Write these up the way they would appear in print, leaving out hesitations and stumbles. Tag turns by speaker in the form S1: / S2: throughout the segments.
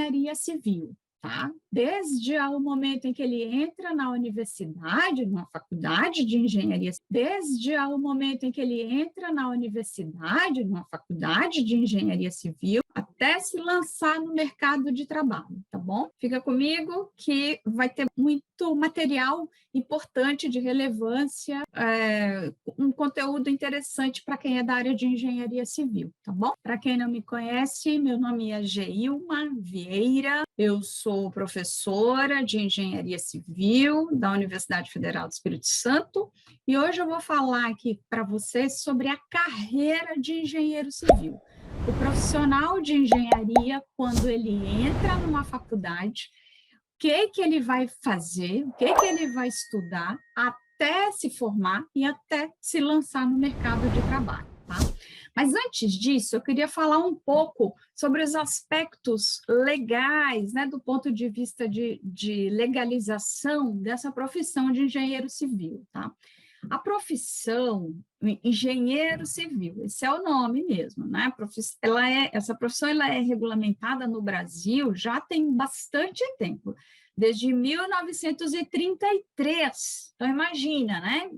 S1: engenharia civil, tá? Desde o momento em que ele entra na universidade, numa faculdade de engenharia, civil, até se lançar no mercado de trabalho, tá bom? Fica comigo que vai ter muito material importante de relevância, um conteúdo interessante para quem é da área de engenharia civil, tá bom? Para quem não me conhece, meu nome é Geilma Vieira, eu sou professora de engenharia civil da Universidade Federal do Espírito Santo e hoje eu vou falar aqui para vocês sobre a carreira de engenheiro civil. O profissional de engenharia, quando ele entra numa faculdade, o que ele vai fazer, o que ele vai estudar até se formar e até se lançar no mercado de trabalho, tá? Mas antes disso, eu queria falar um pouco sobre os aspectos legais, né, do ponto de vista de legalização dessa profissão de engenheiro civil, tá? A profissão engenheiro civil, esse é o nome mesmo, né? Essa profissão ela é regulamentada no Brasil já tem bastante tempo, desde 1933. Então, imagina, né?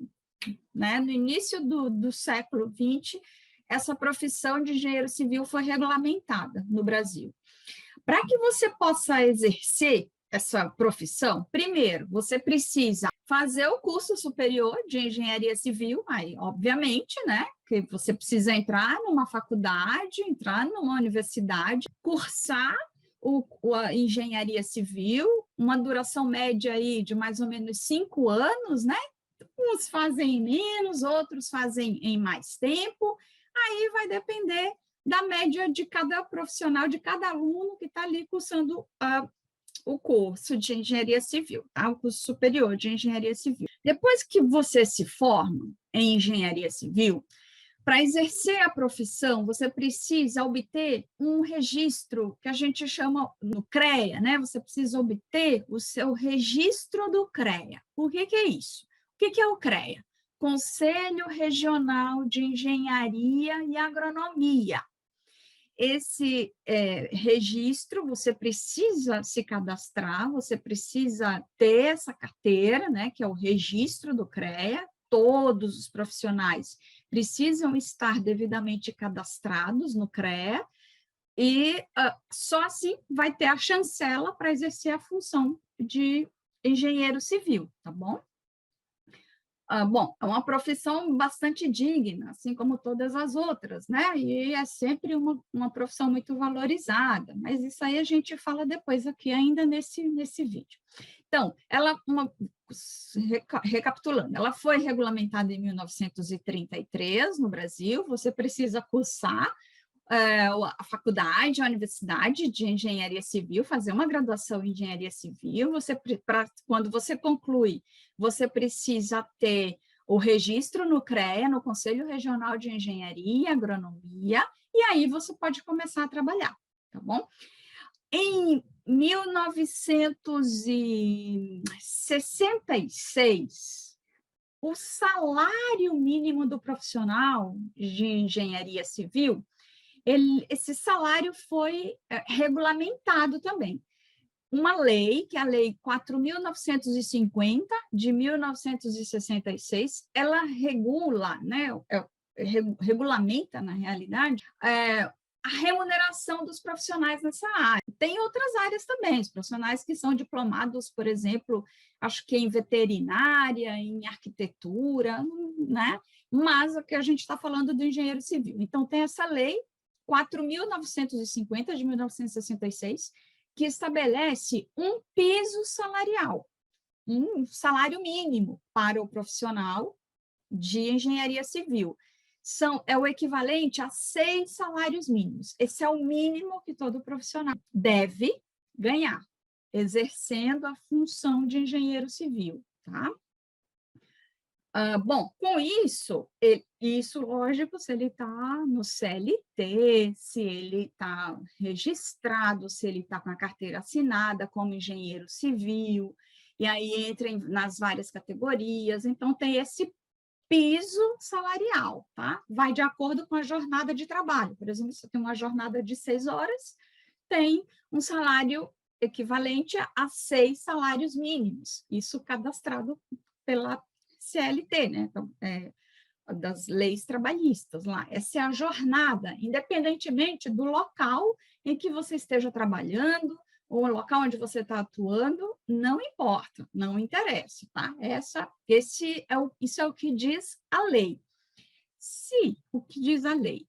S1: No início do século XX, essa profissão de engenheiro civil foi regulamentada no Brasil. Para que você possa exercer essa profissão, primeiro, você precisa fazer o curso superior de engenharia civil, aí, obviamente, né, que você precisa entrar numa faculdade, entrar numa universidade, cursar a engenharia civil, uma duração média aí de mais ou menos 5 anos, né? Uns fazem em menos, outros fazem em mais tempo, aí vai depender da média de cada profissional, de cada aluno que está ali cursando o curso de engenharia civil, tá? O curso superior de engenharia civil. Depois que você se forma em engenharia civil, para exercer a profissão, você precisa obter um registro que a gente chama no CREA, né? Você precisa obter o seu registro do CREA. O que é isso? O que é o CREA? Conselho Regional de Engenharia e Agronomia. Esse registro, você precisa se cadastrar, você precisa ter essa carteira, né, que é o registro do CREA, todos os profissionais precisam estar devidamente cadastrados no CREA, e só assim vai ter a chancela para exercer a função de engenheiro civil, tá bom? Bom, é uma profissão bastante digna, assim como todas as outras, né? E é sempre uma profissão muito valorizada, mas isso aí a gente fala depois aqui, ainda nesse vídeo. Então, recapitulando, ela foi regulamentada em 1933 no Brasil, você precisa cursar a faculdade, a universidade de engenharia civil, fazer uma graduação em engenharia civil, quando você conclui, você precisa ter o registro no CREA, no Conselho Regional de Engenharia e Agronomia, e aí você pode começar a trabalhar, tá bom? Em 1966, o salário mínimo do profissional de engenharia civil, esse salário foi regulamentado também. Uma lei, que é a Lei 4.950, de 1966, ela regula, né, regulamenta, na realidade, a remuneração dos profissionais nessa área. Tem outras áreas também, os profissionais que são diplomados, por exemplo, acho que em veterinária, em arquitetura, né? Mas o que a gente está falando do engenheiro civil. Então, tem essa lei 4.950, de 1966, que estabelece um piso salarial, um salário mínimo para o profissional de engenharia civil. É o equivalente a 6 salários mínimos. Esse é o mínimo que todo profissional deve ganhar, exercendo a função de engenheiro civil, tá? Bom, com isso, lógico, se ele está no CLT, se ele está registrado, se ele está com a carteira assinada como engenheiro civil, e aí entra nas várias categorias, então tem esse piso salarial, tá? Vai de acordo com a jornada de trabalho. Por exemplo, se você tem uma jornada de 6 horas, tem um salário equivalente a 6 salários mínimos, isso cadastrado pela CLT, né? Então, das leis trabalhistas lá. Essa é a jornada, independentemente do local em que você esteja trabalhando, ou o local onde você está atuando, não importa, não interessa, tá? Isso é o que diz a lei. Se o que diz a lei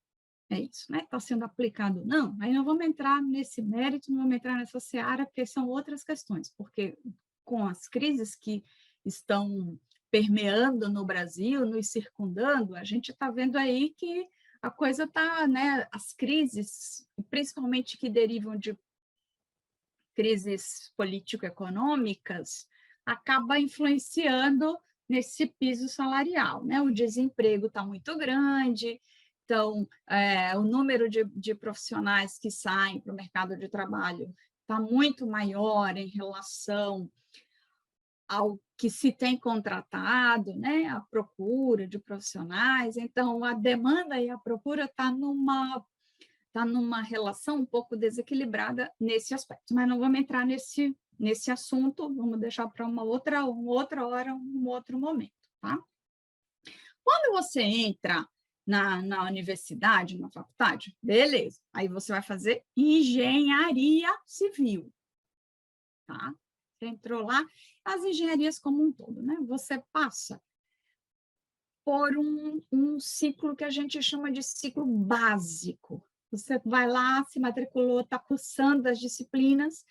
S1: é isso, né? Está sendo aplicado ou não, aí não vamos entrar nesse mérito, não vamos entrar nessa seara, porque são outras questões, porque com as crises que estão permeando no Brasil, nos circundando, a gente está vendo aí que a coisa está, né? As crises, principalmente que derivam de crises político-econômicas, acaba influenciando nesse piso salarial, né? O desemprego está muito grande, então, o número de profissionais que saem para o mercado de trabalho está muito maior em relação ao que se tem contratado, né? A procura de profissionais. Então, a demanda e a procura está numa relação um pouco desequilibrada nesse aspecto. Mas não vamos entrar nesse assunto, vamos deixar para uma outra hora, um outro momento, tá? Quando você entra na universidade, na faculdade, beleza. Aí você vai fazer engenharia civil, tá? Você entrou lá, as engenharias como um todo, né? Você passa por um ciclo que a gente chama de ciclo básico. Você vai lá, se matriculou, está cursando as disciplinas,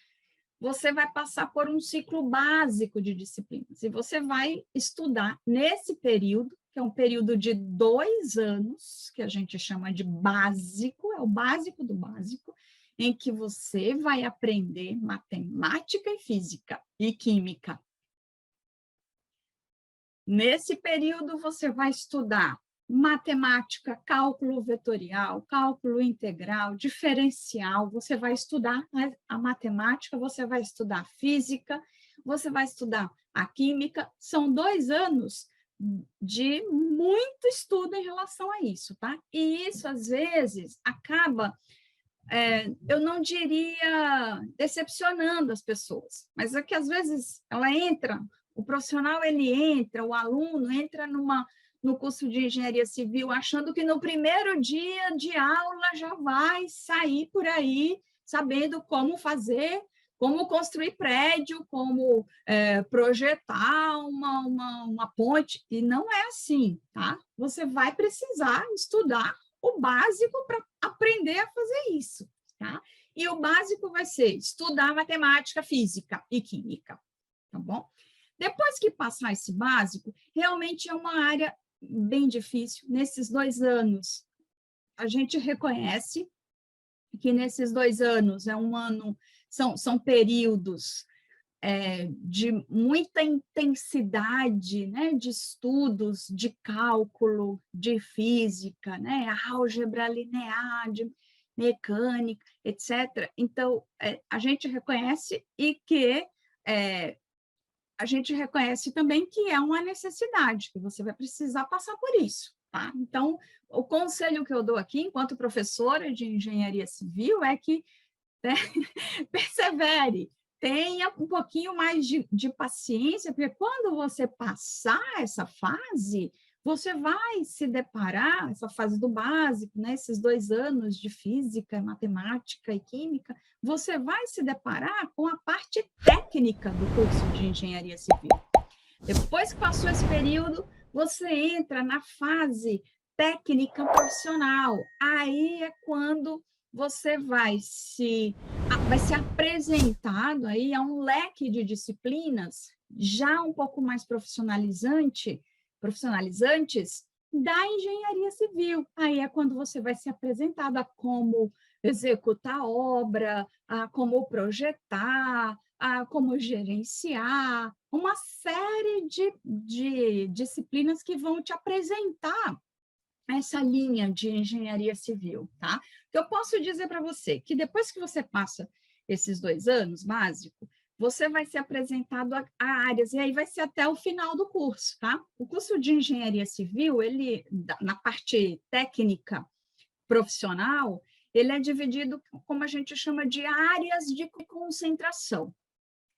S1: você vai passar por um ciclo básico de disciplinas, e você vai estudar nesse período, que é um período de 2 anos, que a gente chama de básico, é o básico do básico, em que você vai aprender matemática e física e química. Nesse período, você vai estudar matemática, cálculo vetorial, cálculo integral, diferencial, você vai estudar a matemática, você vai estudar a física, você vai estudar a química. São 2 anos de muito estudo em relação a isso, tá? E isso, às vezes, acaba, eu não diria decepcionando as pessoas, mas é que, às vezes, o profissional, ele entra, o aluno entra no curso de engenharia civil, achando que no primeiro dia de aula já vai sair por aí sabendo como fazer, como construir prédio, como projetar uma ponte, e não é assim, tá? Você vai precisar estudar o básico para aprender a fazer isso, tá? E o básico vai ser estudar matemática, física e química, tá bom? Depois que passar esse básico, realmente é uma área bem difícil. Nesses 2 anos, a gente reconhece que nesses 2 anos são períodos de muita intensidade, né, de estudos, de cálculo, de física, né, álgebra linear, de mecânica, etc. Então, a gente reconhece a gente reconhece também que é uma necessidade, que você vai precisar passar por isso, tá? Então, o conselho que eu dou aqui, enquanto professora de engenharia civil, é que, né, persevere, tenha um pouquinho mais de paciência, porque quando você passar essa fase, você vai se deparar, essa fase do básico, né, esses 2 anos de física, matemática e química, você vai se deparar com a parte técnica do curso de engenharia civil. Depois que passou esse período, você entra na fase técnica profissional. Aí é quando você vai ser apresentado aí a um leque de disciplinas já um pouco mais profissionalizantes da engenharia civil. Aí é quando você vai ser apresentado a como executar a obra, a como projetar, a como gerenciar, uma série de disciplinas que vão te apresentar essa linha de engenharia civil, tá? Eu posso dizer para você que depois que você passa esses 2 anos básico, você vai ser apresentado a áreas, e aí vai ser até o final do curso, tá? O curso de engenharia civil, ele, na parte técnica profissional, ele é dividido, como a gente chama, de áreas de concentração.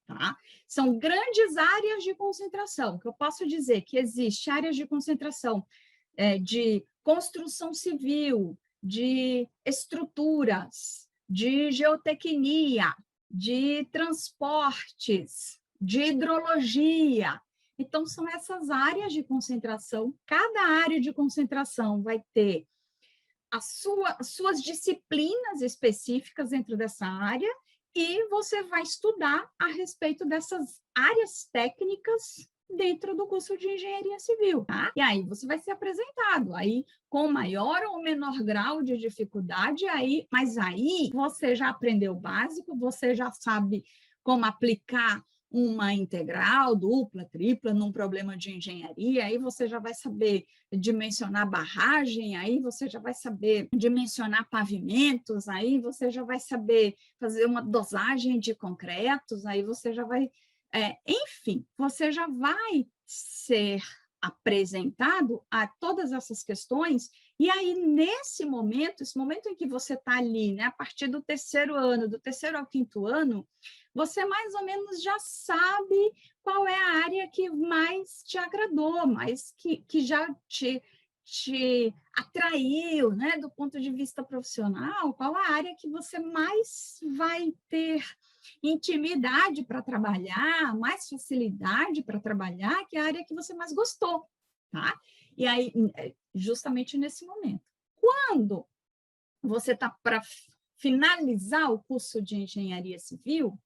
S1: Tá? São grandes áreas de concentração, que eu posso dizer que existe áreas de concentração de construção civil, de estruturas, de geotecnia, de transportes, de hidrologia. Então, são essas áreas de concentração. Cada área de concentração vai ter as suas disciplinas específicas dentro dessa área e você vai estudar a respeito dessas áreas técnicas dentro do curso de engenharia civil, tá? E aí você vai ser apresentado, aí com maior ou menor grau de dificuldade, mas aí você já aprendeu o básico, você já sabe como aplicar uma integral, dupla, tripla, num problema de engenharia, aí você já vai saber dimensionar barragem, aí você já vai saber dimensionar pavimentos, aí você já vai saber fazer uma dosagem de concretos, aí você já vai... enfim, você já vai ser apresentado a todas essas questões, e aí, nesse momento, esse momento em que você está ali, né, a partir do terceiro ano, do terceiro ao quinto ano, você mais ou menos já sabe qual é a área que mais te agradou, mais que já te atraiu, né, do ponto de vista profissional, qual a área que você mais vai ter intimidade para trabalhar, mais facilidade para trabalhar, que é a área que você mais gostou, tá? E aí, justamente nesse momento. Quando você está para finalizar o curso de engenharia civil,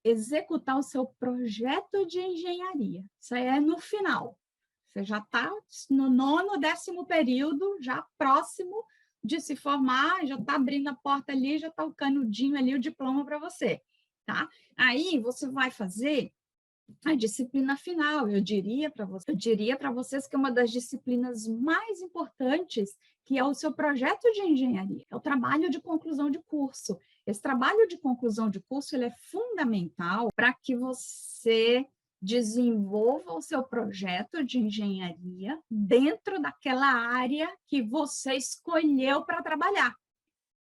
S1: executar o seu projeto de engenharia. Isso aí é no final. Você já está no 9º, 10º período, já próximo de se formar, já está abrindo a porta ali, já está o canudinho ali, o diploma para você. Tá? Aí você vai fazer a disciplina final. Eu diria para vocês que é uma das disciplinas mais importantes, que é o seu projeto de engenharia, é o trabalho de conclusão de curso. Esse trabalho de conclusão de curso ele é fundamental para que você desenvolva o seu projeto de engenharia dentro daquela área que você escolheu para trabalhar.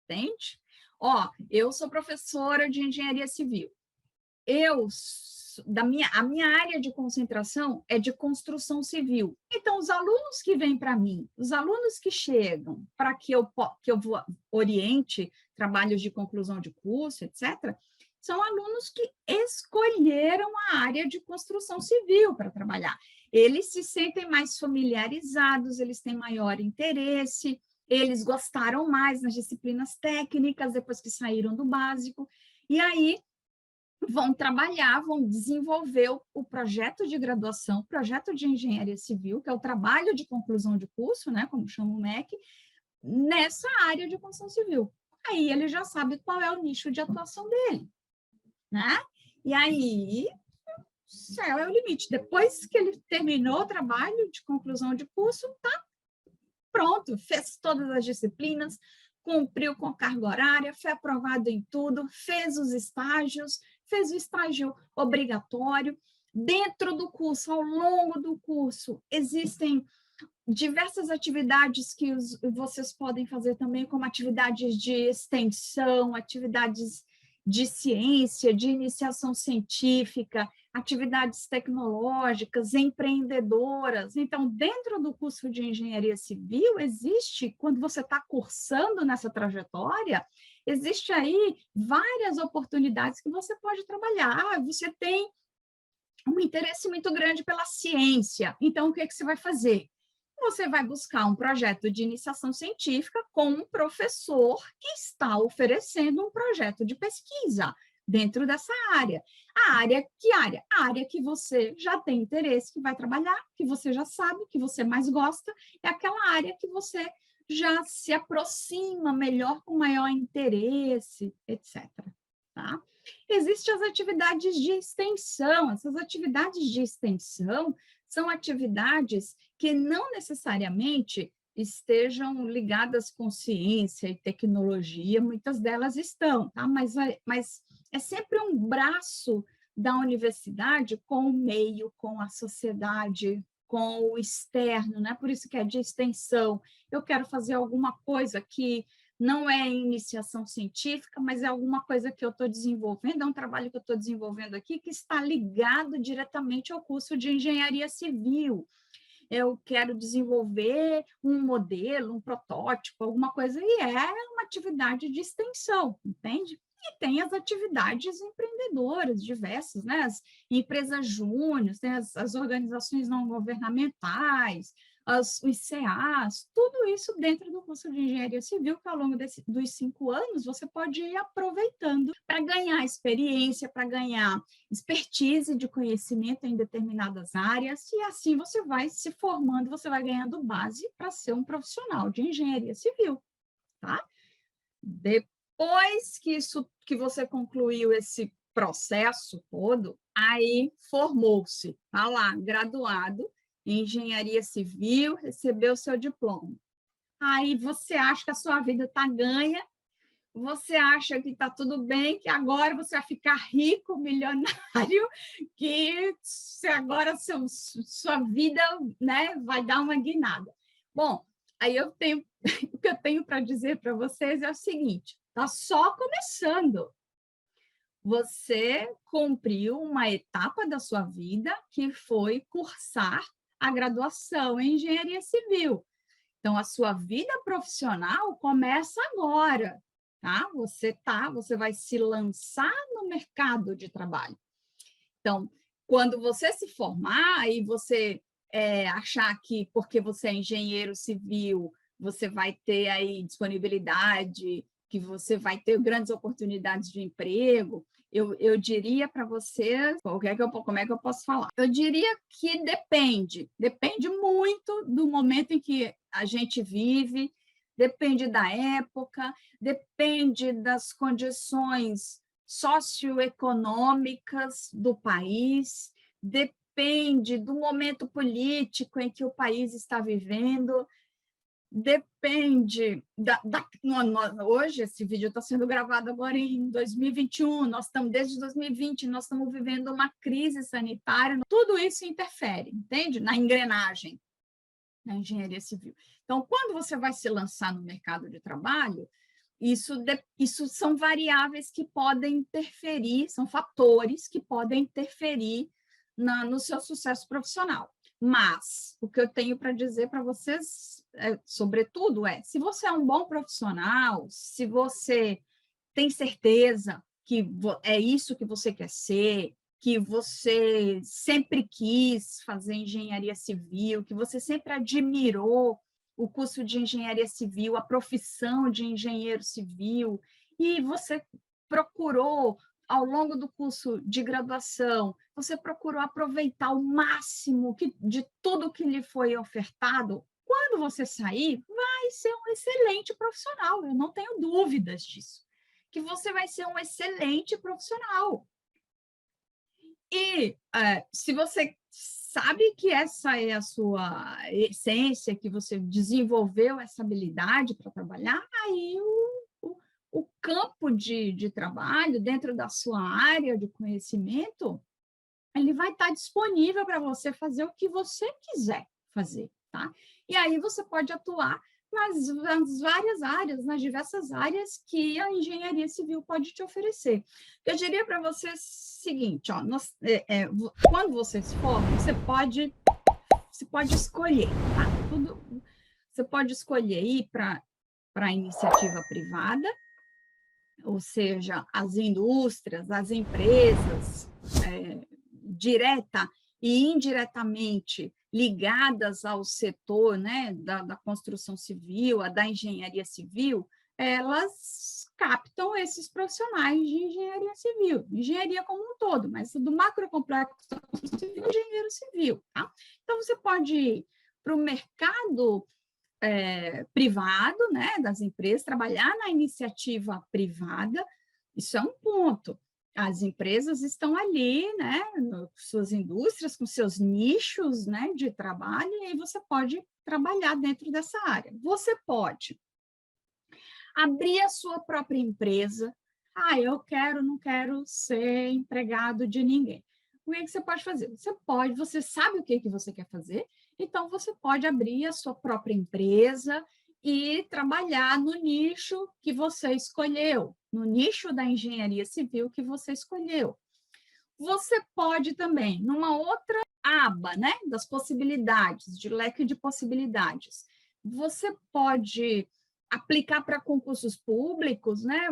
S1: Entende? Eu sou professora de engenharia civil. A minha área de concentração é de construção civil. Então, os alunos que vêm para mim, os alunos que chegam para que eu oriente trabalhos de conclusão de curso, etc., são alunos que escolheram a área de construção civil para trabalhar. Eles se sentem mais familiarizados, eles têm maior interesse, eles gostaram mais nas disciplinas técnicas depois que saíram do básico, e aí vão trabalhar, vão desenvolver o projeto de graduação, projeto de engenharia civil, que é o trabalho de conclusão de curso, né, como chama o MEC, nessa área de construção civil. Aí ele já sabe qual é o nicho de atuação dele, né? E aí, o céu é o limite. Depois que ele terminou o trabalho de conclusão de curso, tá pronto, fez todas as disciplinas, cumpriu com a carga horária, foi aprovado em tudo, fez os estágios, fez o estágio obrigatório. Dentro do curso, ao longo do curso, existem diversas atividades que vocês podem fazer também, como atividades de extensão, atividades de ciência, de iniciação científica, atividades tecnológicas, empreendedoras. Então, dentro do curso de engenharia civil, quando você está cursando nessa trajetória, existe aí várias oportunidades que você pode trabalhar. Você tem um interesse muito grande pela ciência. Então, o que você vai fazer? Você vai buscar um projeto de iniciação científica com um professor que está oferecendo um projeto de pesquisa dentro dessa área. A área? A área que você já tem interesse, que vai trabalhar, que você já sabe, que você mais gosta, é aquela área que você já se aproxima melhor, com maior interesse, etc. Tá? Existem as atividades de extensão. Essas atividades de extensão são atividades que não necessariamente estejam ligadas com ciência e tecnologia, muitas delas estão, tá? Mas é sempre um braço da universidade com o meio, com a sociedade, com o externo, né? Por isso que é de extensão. Eu quero fazer alguma coisa que não é iniciação científica, mas é alguma coisa que eu estou desenvolvendo, é um trabalho que eu estou desenvolvendo aqui que está ligado diretamente ao curso de engenharia civil. Eu quero desenvolver um modelo, um protótipo, alguma coisa, e é uma atividade de extensão, entende? E tem as atividades empreendedoras diversas, né? As empresas júniores, né? As organizações não governamentais, os CAs, tudo isso dentro do curso de engenharia civil, que ao longo dos 5 anos você pode ir aproveitando para ganhar experiência, para ganhar expertise de conhecimento em determinadas áreas, e assim você vai se formando, você vai ganhando base para ser um profissional de engenharia civil, tá? Depois que você concluiu esse processo todo, aí formou-se, tá lá, graduado em engenharia civil, recebeu seu diploma. Aí você acha que a sua vida está ganha, você acha que está tudo bem, que agora você vai ficar rico, milionário, que agora sua vida, né, vai dar uma guinada. Bom, aí o que eu tenho para dizer para vocês é o seguinte, está só começando. Você cumpriu uma etapa da sua vida que foi cursar a graduação em engenharia civil. Então, a sua vida profissional começa agora, tá? Você vai se lançar no mercado de trabalho. Então, quando você se formar e você achar que porque você é engenheiro civil, você vai ter aí disponibilidade, que você vai ter grandes oportunidades de emprego, eu diria para você, como é que eu posso falar? Eu diria que depende muito do momento em que a gente vive, depende da época, depende das condições socioeconômicas do país, depende do momento político em que o país está vivendo, depende hoje esse vídeo está sendo gravado agora em 2021, desde 2020 nós estamos vivendo uma crise sanitária, tudo isso interfere, entende? Na engrenagem da engenharia civil. Então, quando você vai se lançar no mercado de trabalho, isso são variáveis que podem interferir, são fatores que podem interferir no seu sucesso profissional. Mas o que eu tenho para dizer para vocês, sobretudo, se você é um bom profissional, se você tem certeza que é isso que você quer ser, que você sempre quis fazer engenharia civil, que você sempre admirou o curso de engenharia civil, a profissão de engenheiro civil, e você procurou, ao longo do curso de graduação, você procurou aproveitar o máximo de tudo que lhe foi ofertado, quando você sair, vai ser um excelente profissional, eu não tenho dúvidas disso, que você vai ser um excelente profissional. E se você sabe que essa é a sua essência, que você desenvolveu essa habilidade para trabalhar, aí o campo de trabalho dentro da sua área de conhecimento, ele vai estar disponível para você fazer o que você quiser fazer, tá? E aí você pode atuar nas várias áreas, nas diversas áreas que a engenharia civil pode te oferecer. Eu diria para você o seguinte, ó, quando você se forma, você pode escolher, tá? Você pode escolher ir para a iniciativa privada, ou seja, as indústrias, as empresas, direta e indiretamente ligadas ao setor, né, da construção civil, da engenharia civil, elas captam esses profissionais de engenharia civil, engenharia como um todo, mas do macrocomplexo civil, engenheiro civil, tá? Então, você pode ir para o mercado privado, né, das empresas, trabalhar na iniciativa privada, isso é um ponto. As empresas estão ali, né, suas indústrias, com seus nichos, né, de trabalho, e aí você pode trabalhar dentro dessa área. Você pode abrir a sua própria empresa. Não quero ser empregado de ninguém. O que você pode fazer? Você sabe o que você quer fazer, então você pode abrir a sua própria empresa e trabalhar no nicho que você escolheu, no nicho da engenharia civil que você escolheu. Você pode também, numa outra aba, né, das possibilidades, de leque de possibilidades, você pode aplicar para concursos públicos, né?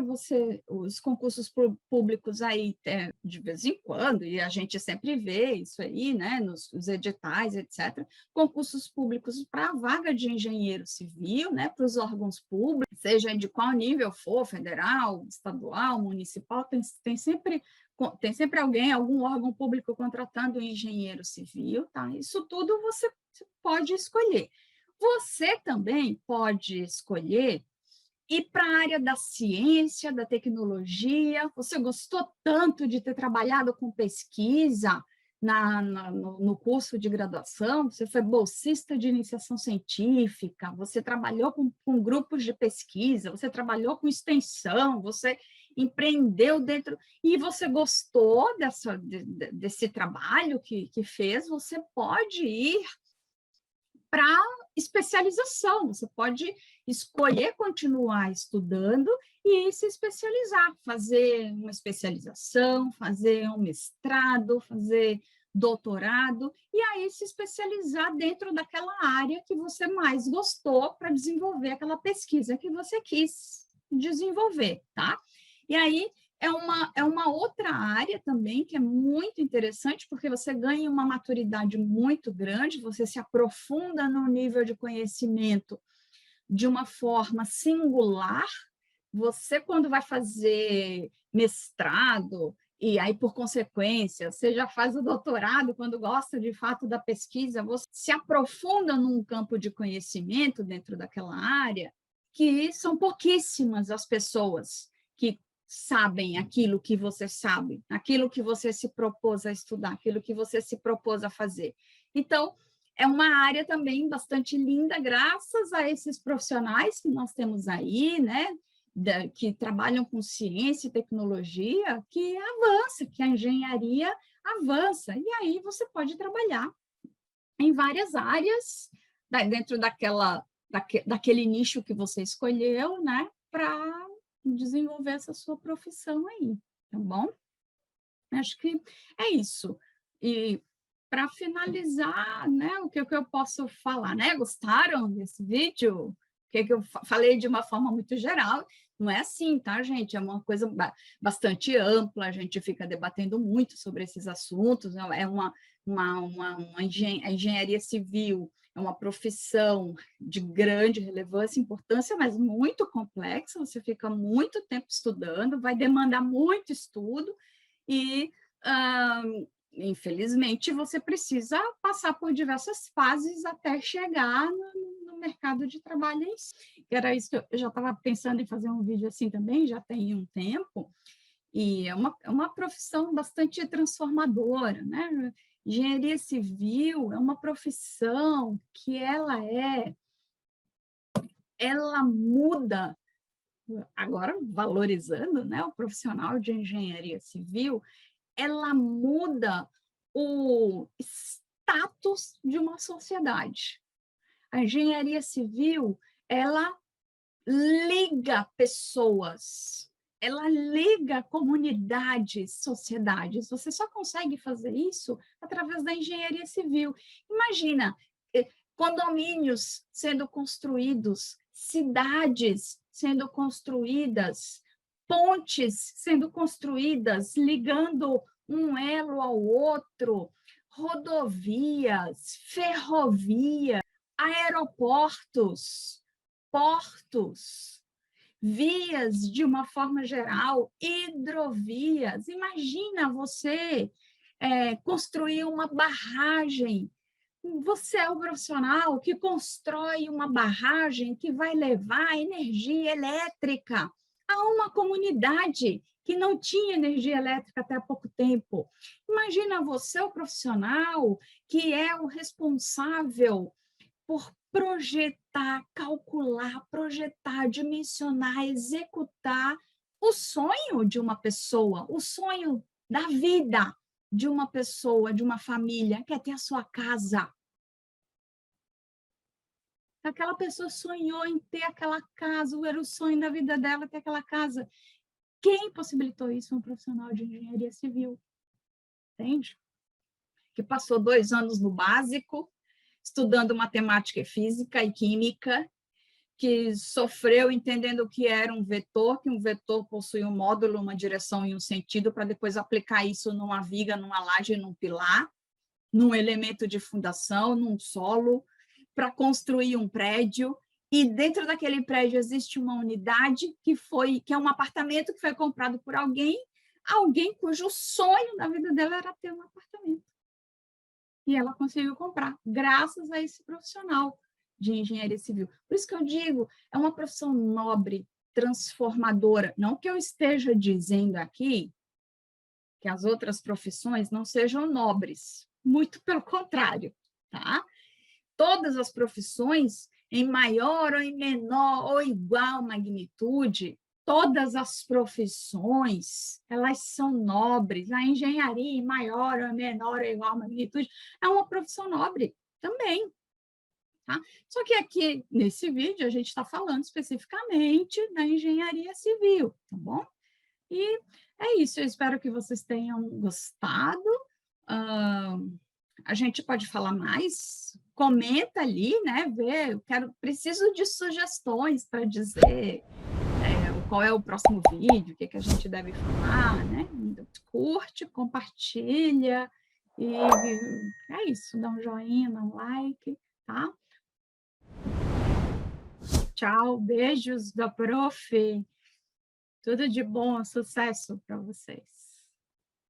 S1: Os concursos públicos aí, de vez em quando, e a gente sempre vê isso aí, né? Nos editais, etc. Concursos públicos para a vaga de engenheiro civil, né? Para os órgãos públicos, seja de qual nível for, federal, estadual, municipal, tem sempre alguém, algum órgão público contratando um engenheiro civil, tá? Isso tudo você pode escolher. Você também pode escolher ir para a área da ciência, da tecnologia. Você gostou tanto de ter trabalhado com pesquisa no curso de graduação, você foi bolsista de iniciação científica, você trabalhou com grupos de pesquisa, você trabalhou com extensão, você empreendeu dentro, e você gostou desse trabalho que fez, você pode ir para especialização, você pode escolher continuar estudando e se especializar, fazer uma especialização, fazer um mestrado, fazer doutorado, e aí se especializar dentro daquela área que você mais gostou para desenvolver aquela pesquisa que você quis desenvolver, tá? E aí é uma outra área também que é muito interessante, porque você ganha uma maturidade muito grande, você se aprofunda no nível de conhecimento de uma forma singular. Você, quando vai fazer mestrado, e aí, por consequência, você já faz o doutorado, quando gosta de fato da pesquisa, você se aprofunda num campo de conhecimento dentro daquela área, que são pouquíssimas as pessoas que sabem aquilo que você sabe, aquilo que você se propôs a estudar, aquilo que você se propôs a fazer. Então, é uma área também bastante linda, graças a esses profissionais que nós temos aí, né, que trabalham com ciência e tecnologia, que avança, que a engenharia avança. E aí você pode trabalhar em várias áreas, dentro daquele nicho que você escolheu, né, para desenvolver essa sua profissão aí, tá bom? Acho que é isso. E para finalizar, né, o que eu posso falar, né? Gostaram desse vídeo? O que eu falei de uma forma muito geral? Não é assim, tá, gente? É uma coisa bastante ampla, a gente fica debatendo muito sobre esses assuntos, é a engenharia civil é uma profissão de grande relevância e importância, mas muito complexa, você fica muito tempo estudando, vai demandar muito estudo e, infelizmente, você precisa passar por diversas fases até chegar no mercado de trabalho em si. Era isso que eu já estava pensando em fazer um vídeo assim também, já tem um tempo, e é uma profissão bastante transformadora, né? Engenharia civil é uma profissão que ela muda, agora valorizando, né, o profissional de engenharia civil, ela muda o status de uma sociedade. A engenharia civil, ela liga pessoas, ela liga comunidades, sociedades. Você só consegue fazer isso através da engenharia civil. Imagina, condomínios sendo construídos, cidades sendo construídas, pontes sendo construídas, ligando um elo ao outro, rodovias, ferrovias, aeroportos, portos, vias de uma forma geral, hidrovias. Imagina você construir uma barragem. Você é o profissional que constrói uma barragem que vai levar energia elétrica a uma comunidade que não tinha energia elétrica até há pouco tempo. Imagina você, o profissional, que é o responsável por projetar, calcular, projetar, dimensionar, executar o sonho de uma pessoa, o sonho da vida de uma pessoa, de uma família, que é ter a sua casa. Aquela pessoa sonhou em ter aquela casa, era o sonho da vida dela ter aquela casa. Quem possibilitou isso? Um profissional de engenharia civil, entende? Que passou 2 anos no básico, estudando matemática e física e química, que sofreu entendendo o que era um vetor, que um vetor possui um módulo, uma direção e um sentido, para depois aplicar isso numa viga, numa laje, num pilar, num elemento de fundação, num solo, para construir um prédio. E dentro daquele prédio existe uma unidade que é um apartamento que foi comprado por alguém cujo sonho da vida dela era ter um apartamento. E ela conseguiu comprar, graças a esse profissional de engenharia civil. Por isso que eu digo, é uma profissão nobre, transformadora. Não que eu esteja dizendo aqui que as outras profissões não sejam nobres, muito pelo contrário, tá? Todas as profissões, em maior ou em menor ou igual magnitude, todas as profissões, elas são nobres. A engenharia, em maior ou menor ou igual magnitude, é uma profissão nobre também. Tá? Só que aqui, nesse vídeo, a gente está falando especificamente da engenharia civil, tá bom? E é isso, eu espero que vocês tenham gostado. A gente pode falar mais, comenta ali, né? Vê, preciso de sugestões para dizer qual é o próximo vídeo, o que a gente deve falar, né? Curte, compartilha, e é isso, dá um joinha, dá um like, tá? Tchau, beijos da prof. Tudo de bom, sucesso para vocês.